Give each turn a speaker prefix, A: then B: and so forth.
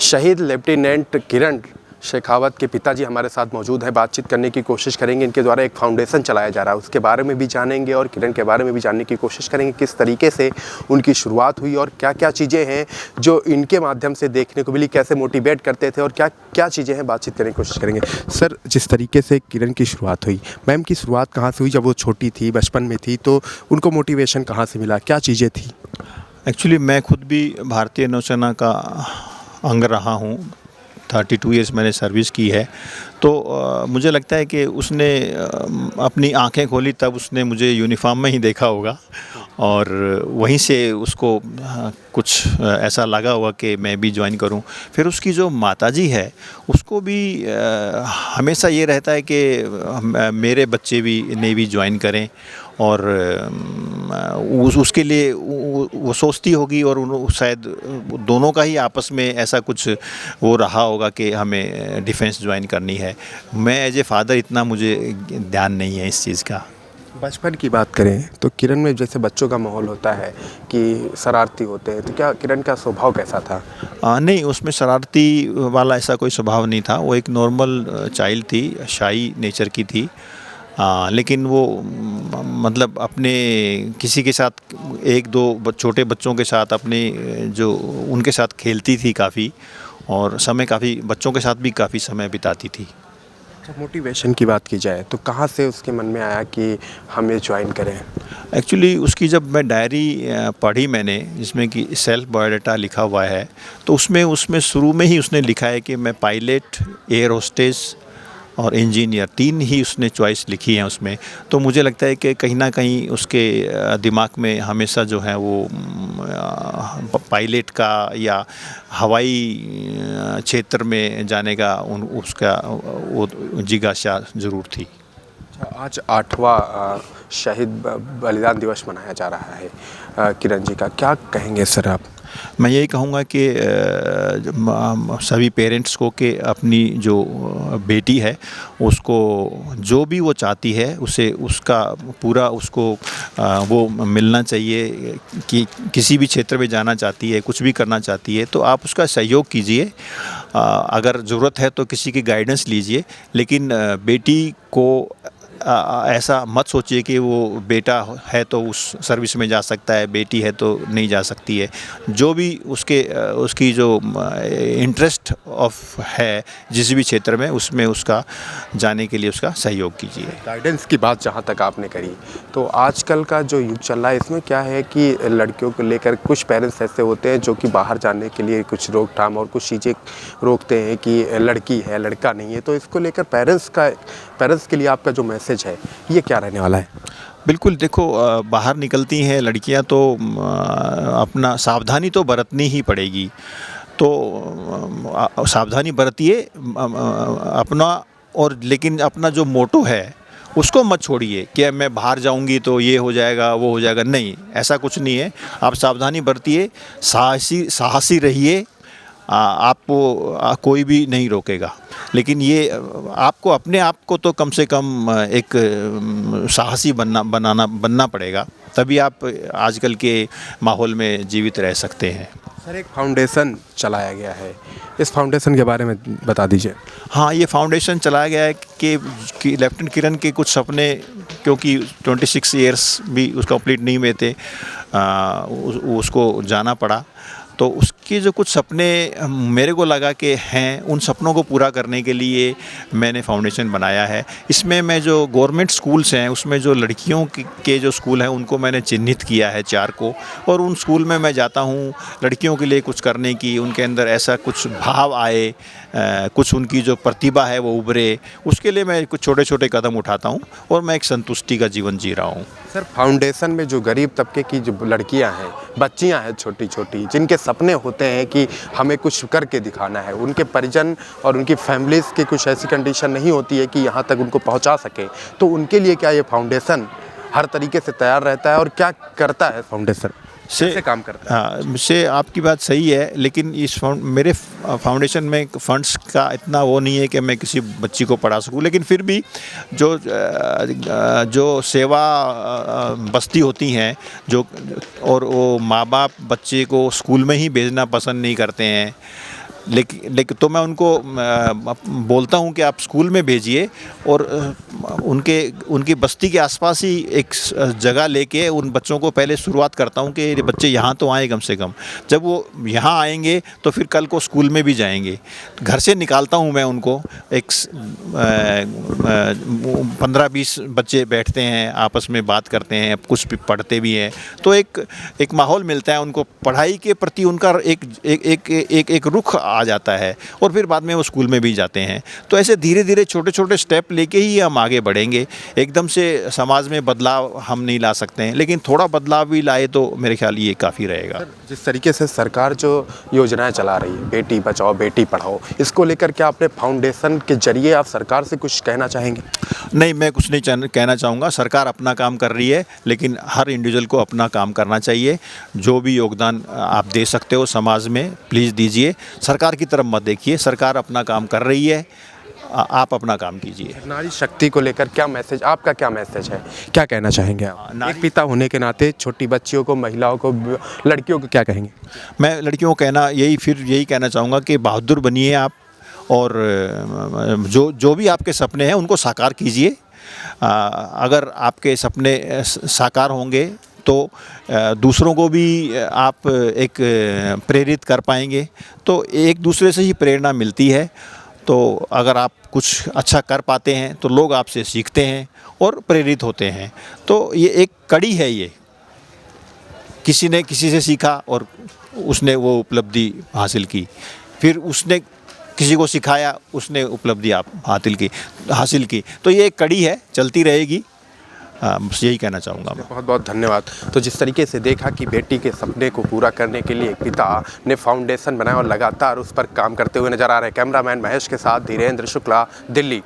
A: शहीद लेफ्टिनेंट किरण शेखावत के पिताजी हमारे साथ मौजूद हैं। बातचीत करने की कोशिश करेंगे। इनके द्वारा एक फाउंडेशन चलाया जा रहा है, उसके बारे में भी जानेंगे और किरण के बारे में भी जानने की कोशिश करेंगे, किस तरीके से उनकी शुरुआत हुई और क्या क्या चीज़ें हैं जो इनके माध्यम से देखने को मिली, कैसे मोटिवेट करते थे और क्या क्या चीज़ें हैं, बातचीत करने की कोशिश करेंगे। सर, जिस तरीके से किरण की शुरुआत हुई, मैम की शुरुआत कहाँ से हुई? जब वो छोटी थी, बचपन में थी, तो उनको मोटिवेशन कहाँ से मिला, क्या चीज़ें थी?
B: एक्चुअली मैं खुद भी भारतीय नौसेना का अंग रहा हूँ। 32 ईयर्स मैंने सर्विस की है। तो मुझे लगता है कि उसने अपनी आंखें खोली तब उसने मुझे यूनिफॉर्म में ही देखा होगा और वहीं से उसको कुछ ऐसा लगा हुआ कि मैं भी ज्वाइन करूं। फिर उसकी जो माताजी है उसको भी हमेशा ये रहता है कि मेरे बच्चे भी नेवी ज्वाइन करें और उसके लिए वो सोचती होगी और शायद दोनों का ही आपस में ऐसा कुछ वो रहा होगा कि हमें डिफेंस ज्वाइन करनी है। मैं एज ए फादर इतना मुझे ध्यान नहीं है इस चीज़ का।
A: बचपन की बात करें तो किरण में जैसे बच्चों का माहौल होता है कि शरारती होते हैं, तो क्या किरण का स्वभाव कैसा था?
B: नहीं, उसमें शरारती वाला ऐसा कोई स्वभाव नहीं था। वो एक नॉर्मल चाइल्ड थी, शाई नेचर की थी। लेकिन वो मतलब अपने किसी के साथ एक दो छोटे बच्चों के साथ अपने जो उनके साथ खेलती थी काफ़ी और समय काफ़ी बच्चों के साथ भी काफ़ी समय बिताती थी।
A: जब मोटिवेशन की बात की जाए तो कहाँ से उसके मन में आया कि हम ये ज्वाइन करें?
B: एक्चुअली उसकी जब मैं डायरी पढ़ी मैंने, जिसमें कि सेल्फ बायोडाटा लिखा हुआ है, तो उसमें शुरू में ही उसने लिखा है कि मैं पायलट, एयर होस्टेस और इंजीनियर 3 ही उसने चॉइस लिखी है उसमें। तो मुझे लगता है कि कहीं ना कहीं उसके दिमाग में हमेशा जो है वो पायलट का या हवाई क्षेत्र में जाने का उसका वो जिज्ञासा ज़रूर थी।
A: आज 8वां शहीद बलिदान दिवस मनाया जा रहा है किरण जी का, क्या कहेंगे सर आप?
B: मैं यही कहूँगा कि सभी पेरेंट्स को कि अपनी जो बेटी है उसको जो भी वो चाहती है उसे उसका पूरा उसको वो मिलना चाहिए। कि किसी भी क्षेत्र में जाना चाहती है, कुछ भी करना चाहती है, तो आप उसका सहयोग कीजिए। अगर ज़रूरत है तो किसी की गाइडेंस लीजिए, लेकिन बेटी को ऐसा मत सोचिए कि वो बेटा है तो उस सर्विस में जा सकता है, बेटी है तो नहीं जा सकती है। जो भी उसकी जो इंटरेस्ट ऑफ है जिस भी क्षेत्र में, उसमें उसका जाने के लिए उसका सहयोग कीजिए।
A: गाइडेंस की बात जहाँ तक आपने करी, तो आजकल का जो युग चल रहा है इसमें क्या है कि लड़कियों को लेकर कुछ पेरेंट्स ऐसे होते हैं जो कि बाहर जाने के लिए कुछ रोकथाम और कुछ चीज़ें रोकते हैं कि लड़की है, लड़का नहीं है। तो इसको लेकर पेरेंट्स के लिए आपका जो मैसेज है ये क्या रहने वाला है?
B: बिल्कुल, देखो बाहर निकलती हैं लड़कियां तो अपना सावधानी तो बरतनी ही पड़ेगी। तो सावधानी बरतिए अपना, और लेकिन अपना जो मोटो है उसको मत छोड़िए कि मैं बाहर जाऊंगी तो ये हो जाएगा वो हो जाएगा। नहीं, ऐसा कुछ नहीं है। आप सावधानी बरतिए, साहसी रहिए। आपको कोई भी नहीं रोकेगा, लेकिन ये आपको अपने आप को तो कम से कम एक साहसी बनना पड़ेगा, तभी आप आजकल के माहौल में जीवित रह सकते हैं।
A: सर, एक फाउंडेशन चलाया गया है, इस फाउंडेशन के बारे में बता दीजिए।
B: हाँ, ये फाउंडेशन चलाया गया है कि लेफ्टिनेंट किरण के कुछ सपने, क्योंकि 26 ईयर्स भी उसका कंप्लीट नहीं हुए थे, उसको जाना पड़ा। तो उसके जो कुछ सपने मेरे को लगा कि हैं, उन सपनों को पूरा करने के लिए मैंने फाउंडेशन बनाया है। इसमें मैं जो गवर्नमेंट स्कूल्स हैं उसमें जो लड़कियों के जो स्कूल हैं उनको मैंने चिन्हित किया है 4 को, और उन स्कूल में मैं जाता हूँ लड़कियों के लिए कुछ करने की, उनके अंदर ऐसा कुछ भाव आए, कुछ उनकी जो प्रतिभा है वो उभरे, उसके लिए मैं कुछ छोटे छोटे कदम उठाता हूँ और मैं एक संतुष्टि का जीवन जी रहा हूँ।
A: सर, फाउंडेशन में जो गरीब तबके की जो लड़कियां हैं, बच्चियां हैं छोटी छोटी, जिनके सपने होते हैं कि हमें कुछ करके दिखाना है, उनके परिजन और उनकी फैमिलीज़ की कुछ ऐसी कंडीशन नहीं होती है कि यहाँ तक उनको पहुँचा सके, तो उनके लिए क्या ये फाउंडेशन हर तरीके से तैयार रहता है और क्या करता है फाउंडेशन, कैसे काम करता है?
B: हाँ, से आपकी बात सही है, लेकिन मेरे फाउंडेशन में फ़ंड्स का इतना वो नहीं है कि मैं किसी बच्ची को पढ़ा सकूं, लेकिन फिर भी जो सेवा बस्ती होती हैं और वो माँ बाप बच्चे को स्कूल में ही भेजना पसंद नहीं करते हैं, लेकिन तो मैं उनको बोलता हूं कि आप स्कूल में भेजिए और उनकी बस्ती के आसपास ही एक जगह लेके उन बच्चों को पहले शुरुआत करता हूं कि ये बच्चे यहाँ तो आए कम से कम। जब वो यहाँ आएंगे तो फिर कल को स्कूल में भी जाएंगे। घर से निकालता हूं मैं उनको, एक 15-20 बच्चे बैठते हैं, आपस में बात करते हैं, कुछ पढ़ते भी हैं, तो एक माहौल मिलता है उनको, पढ़ाई के प्रति उनका एक रुख आ जाता है और फिर बाद में वो स्कूल में भी जाते हैं। तो ऐसे धीरे धीरे छोटे छोटे स्टेप लेके ही हम आगे बढ़ेंगे। एकदम से समाज में बदलाव हम नहीं ला सकते हैं, लेकिन थोड़ा बदलाव भी लाए तो मेरे ख्याल ये काफ़ी रहेगा।
A: जिस तरीके से सरकार जो योजनाएं चला रही है, बेटी बचाओ बेटी पढ़ाओ, इसको लेकर क्या अपने फाउंडेशन के जरिए आप सरकार से कुछ कहना चाहेंगे?
B: नहीं, मैं कुछ नहीं कहना चाहूँगा। सरकार अपना काम कर रही है, लेकिन हर इंडिविजुअल को अपना काम करना चाहिए। जो भी योगदान आप दे सकते हो समाज में, प्लीज़ दीजिए। सरकार की तरफ मत देखिए, सरकार अपना काम कर रही है, आप अपना काम कीजिए।
A: नारी शक्ति को लेकर क्या मैसेज, आपका क्या मैसेज है, क्या कहना चाहेंगे आप? एक पिता होने के नाते छोटी बच्चियों को, महिलाओं को, लड़कियों को क्या कहेंगे?
B: मैं लड़कियों को यही कहना चाहूँगा कि बहादुर बनिए आप, और जो भी आपके सपने हैं उनको साकार कीजिए। अगर आपके सपने साकार होंगे तो दूसरों को भी आप एक प्रेरित कर पाएंगे। तो एक दूसरे से ही प्रेरणा मिलती है। तो अगर आप कुछ अच्छा कर पाते हैं तो लोग आपसे सीखते हैं और प्रेरित होते हैं। तो ये एक कड़ी है, ये किसी ने किसी से सीखा और उसने वो उपलब्धि हासिल की, फिर उसने किसी को सिखाया, उसने उपलब्धि हासिल की। तो ये एक कड़ी है, चलती रहेगी। बस यही कहना चाहूँगा मैं।
A: बहुत बहुत धन्यवाद। तो जिस तरीके से देखा कि बेटी के सपने को पूरा करने के लिए एक पिता ने फाउंडेशन बनाया और लगातार उस पर काम करते हुए नजर आ रहे हैं। कैमरामैन महेश के साथ धीरेन्द्र शुक्ला, दिल्ली।